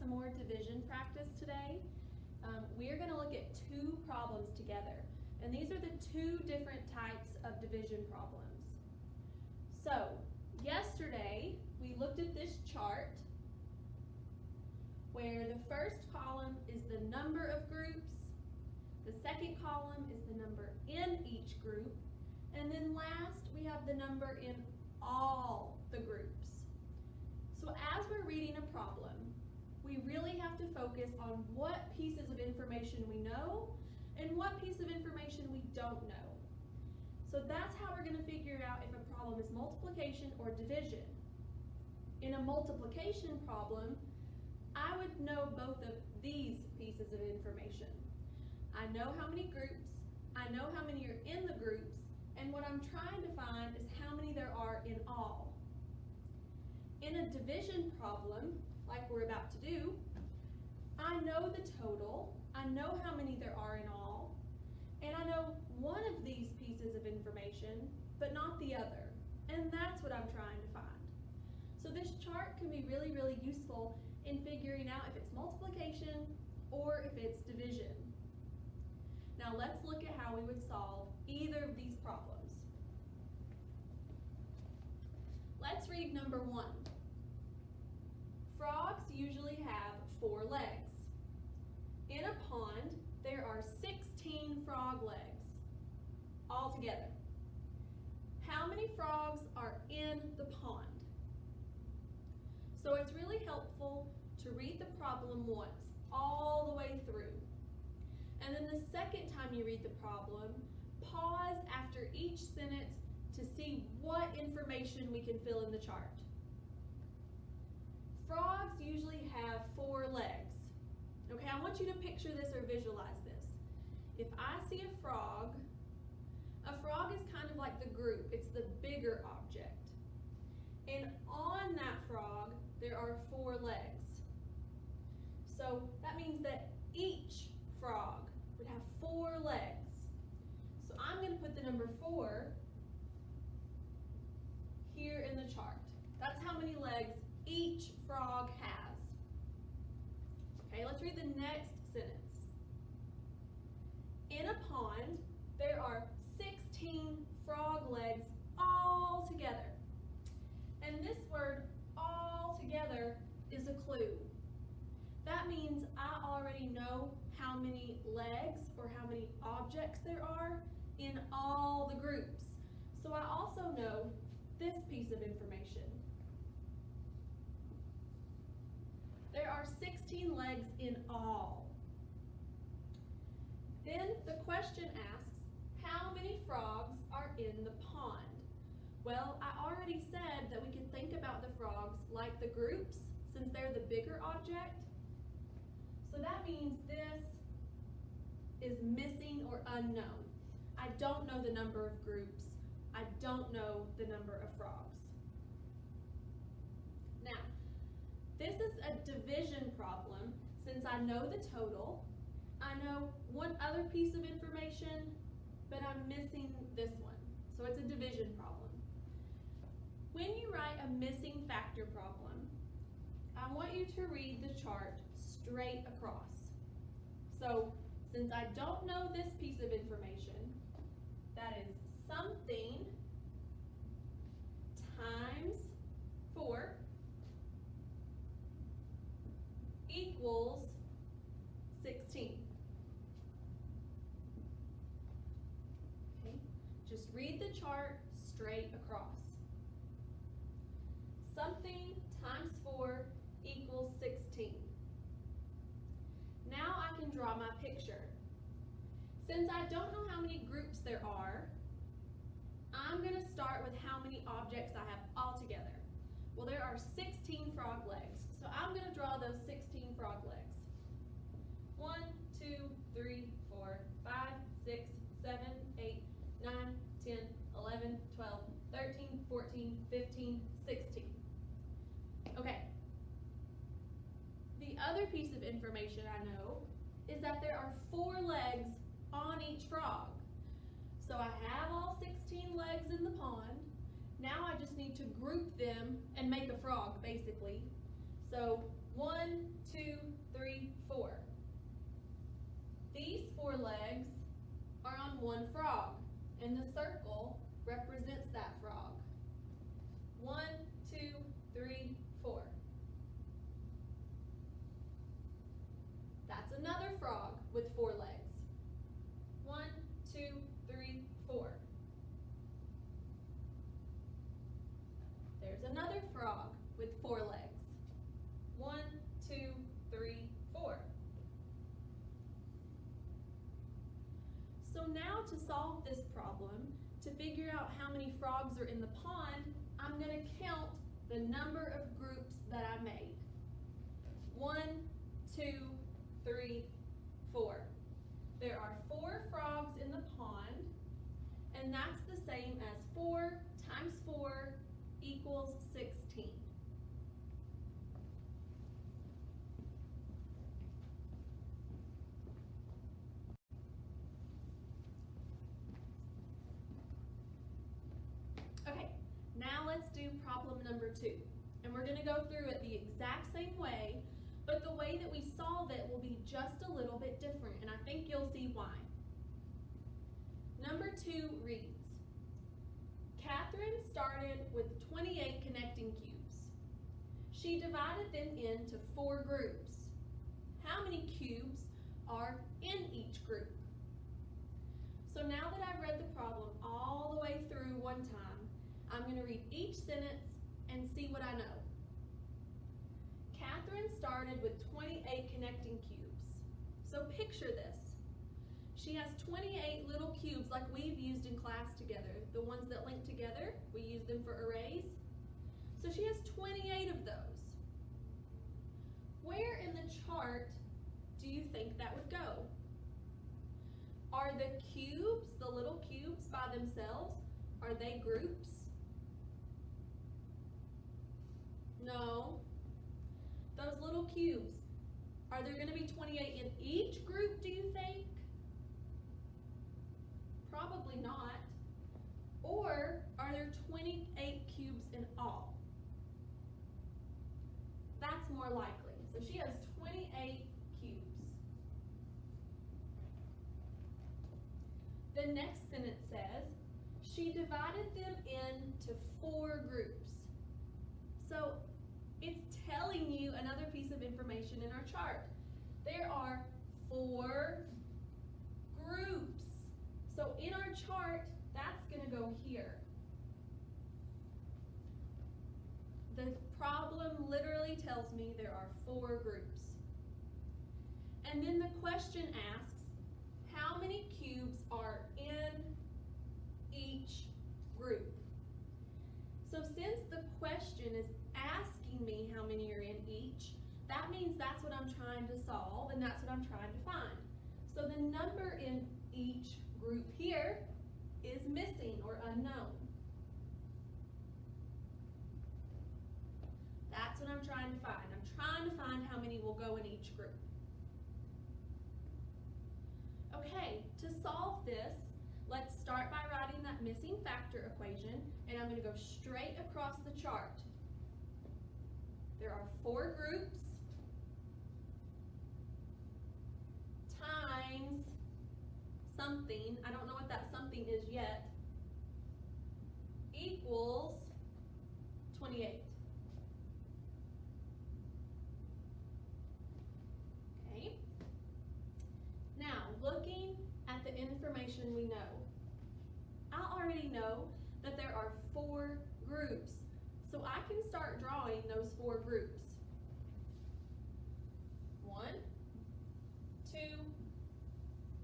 some more division practice today. We are going to look at two problems together, and these are the two different types of division problems. So, yesterday we looked at this chart where the first column is the number of groups, the second column is the number in each group, and then last we have the number in all the groups. So as we're reading a problem, we really have to focus on what pieces of information we know and what piece of information we don't know. So that's how we're going to figure out if a problem is multiplication or division. In a multiplication problem, I would know both of these pieces of information. I know how many groups, I know how many are in the groups, and what I'm trying to find is how many there are in all. In a division problem, like we're about to do, I know the total, I know how many there are in all, and I know one of these pieces of information, but not the other. And that's what I'm trying to find. So this chart can be really, really useful in figuring out if it's multiplication or if it's division. Now let's look at how we would solve either of these problems. Let's read number 1. Frogs usually have 4 legs. In a pond, there are 16 frog legs altogether. How many frogs are in the pond? So it's really helpful to read the problem once, all the way through. And then the second time you read the problem, pause after each sentence to see what information we can fill in the chart. Frogs usually have 4 legs. Okay, I want you to picture this or visualize this. If I see a frog is kind of like the group. It's the bigger object. And on that frog, there are 4 legs. So that means that each frog would have 4 legs. So I'm going to put the number 4 here in the chart. That's how many legs each frog has. Okay, let's read the next sentence. In a pond, there are 16 frog legs all together. And this word all together is a clue. That means I already know how many legs or how many objects there are in all the groups. So I also know this piece of information. There are 16 legs in all. Then the question asks, how many frogs are in the pond? Well, I already said that we can think about the frogs like the groups, since they're the bigger object. So that means this is missing or unknown. I don't know the number of groups. I don't know the number of frogs. Now, this is a division problem since I know the total. I know one other piece of information, but I'm missing this one. So it's a division problem. When you write a missing factor problem, I want you to read the chart straight across. So since I don't know this piece of information, that is something times 4 equals 16. Okay, just read the chart straight across. Something times 4 equals 16. Now I can draw my picture. Since I don't know how many groups there are, I'm going to start with how many objects I have altogether. Well, there are 16 frog legs, so I'm going to draw those 16 frog legs. 1, 2, 3, 4, 5, 6, 7, 8, 9, 10, 11, 12, 13, 14, 15, 16. Okay. The other piece of information I know is that there are 4 legs on each frog. So I have all 16 legs in the pond. Now I just need to group them and make a frog, basically. So 1, 2, 3, 4. These 4 legs are on one frog, and the circle represents that frog. 1, 2, 3, 4. That's another frog with 4 legs. 1, 2, 3, 4. There's another frog with 4 legs. 1, 2, 3, 4. So now to solve this problem, to figure out how many frogs are in the pond, I'm going to count the number of groups that I made. 1, 2, 3, 4. There are 4 frogs in the pond, and that's the same as 4 times 4 equals 16. Okay, now let's do problem number 2. And we're going to go through it the exact same way, but the way that we solve it will be just a little bit different, and I think you'll see why. Number 2 reads, Catherine started with 28 connecting cubes. She divided them into 4 groups. How many cubes are in each group? So now that I've read the problem all the way through one time, I'm going to read each sentence and see what I know. Catherine started with 28 connecting cubes. So picture this. She has 28 little cubes like we've used in class together. The ones that link together, we use them for arrays. So she has 28 of those. Where in the chart do you think that would go? Are the cubes, the little cubes by themselves, are they groups? No. Those little cubes, are there going to be 28 in each group, do you think? Probably not. Or are there 28 cubes in all? That's more likely. So she has 28 cubes. The next sentence says, she divided them into 4 groups. So it's telling you another piece of information in our chart. There are 4 groups. So in our chart, that's going to go here. The problem literally tells me there are 4 groups. And then the question asks, how many cubes are in each group? So since the question is asking me how many are in each, that means that's what I'm trying to solve, and that's what I'm trying to find. So the number in each group here is missing or unknown. That's what I'm trying to find. I'm trying to find how many will go in each group. Okay, to solve this, let's start by writing that missing factor equation, and I'm going to go straight across the chart. There are 4 groups times something, I don't know what that something is yet, equals 28. Okay. Now, looking at the information we know, I already know that there are 4 groups. So I can start drawing those 4 groups. 1, 2,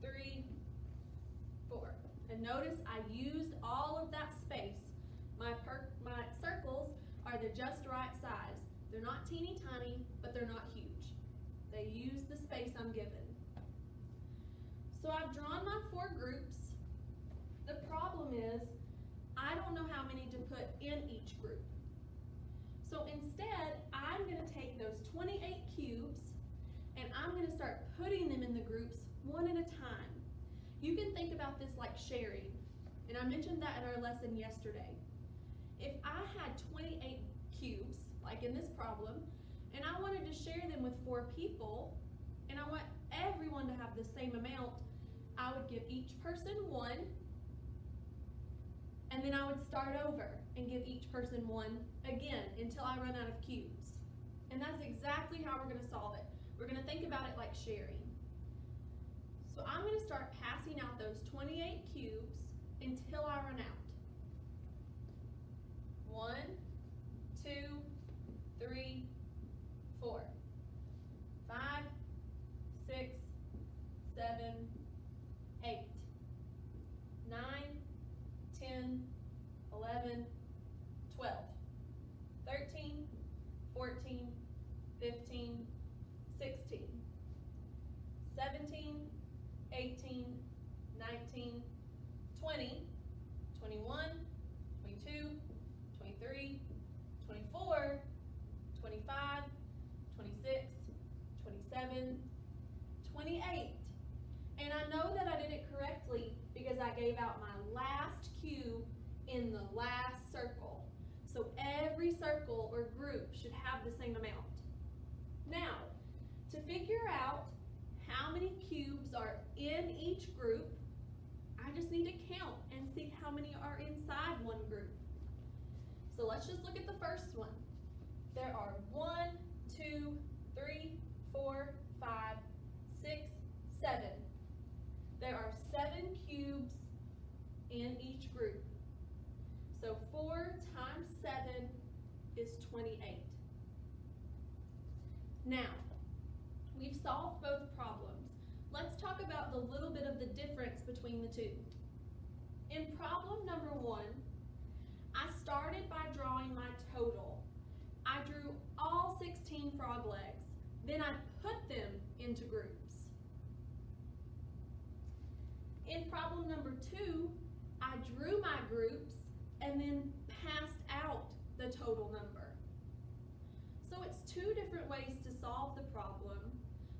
3, 4. And notice I used all of that space. My circles are the just right size. They're not teeny tiny, but they're not huge. They use the space I'm given. So I've drawn my 4 groups. The problem is, I don't know how many to put in each group. So instead, I'm going to take those 28 cubes and I'm going to start putting them in the groups one at a time. You can think about this like sharing, and I mentioned that in our lesson yesterday. If I had 28 cubes, like in this problem, and I wanted to share them with 4 people, and I want everyone to have the same amount, I would give each person 1, and then I would start over and give each person 1 again until I run out of cubes. And that's exactly how we're going to solve it. We're going to think about it like sharing. So I'm going to start passing out those 28 cubes until I run out. 1, 2, 3, 4, 5, 6, 7, 8, 9, 10, 11, 12, 13, 14, 15, 16, 17, 18, 19, 20, 21, 22, 23, 24, 25, 26, 27, 28. And I know that I did it correctly because I gave out my last cube in the last circle. So every circle or group should have the same amount. Now, to figure out how many cubes are in each group, I just need to count and see how many are inside one group. So let's just look at the first one. There are 1, 2, 3, 4, 5, 6, 7. There are 7 cubes in each group. So 4 times 7 is 28. Now, we've solved both problems. Let's talk about the little bit of the difference between the two. In problem number 1, I started by drawing my total. I drew all 16 frog legs. Then I put them into groups. In problem number 2, I drew my groups and then passed out the total number. So it's 2 different ways to solve the problem,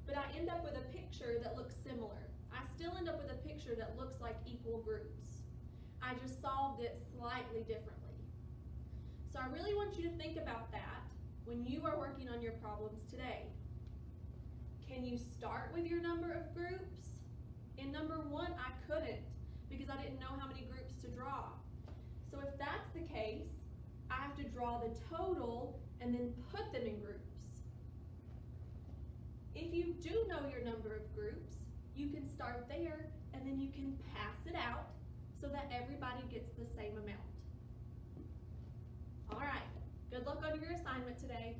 but I end up with a picture that looks similar. I still end up with a picture that looks like equal groups. I just solved it slightly differently. So I really want you to think about that when you are working on your problems today. Can you start with your number of groups? In number 1, I couldn't because I didn't know how many groups to draw. So if that's the case, I have to draw the total and then put them in groups. If you do know your number of groups, you can start there and then you can pass it out so that everybody gets the same amount. All right, good luck on your assignment today.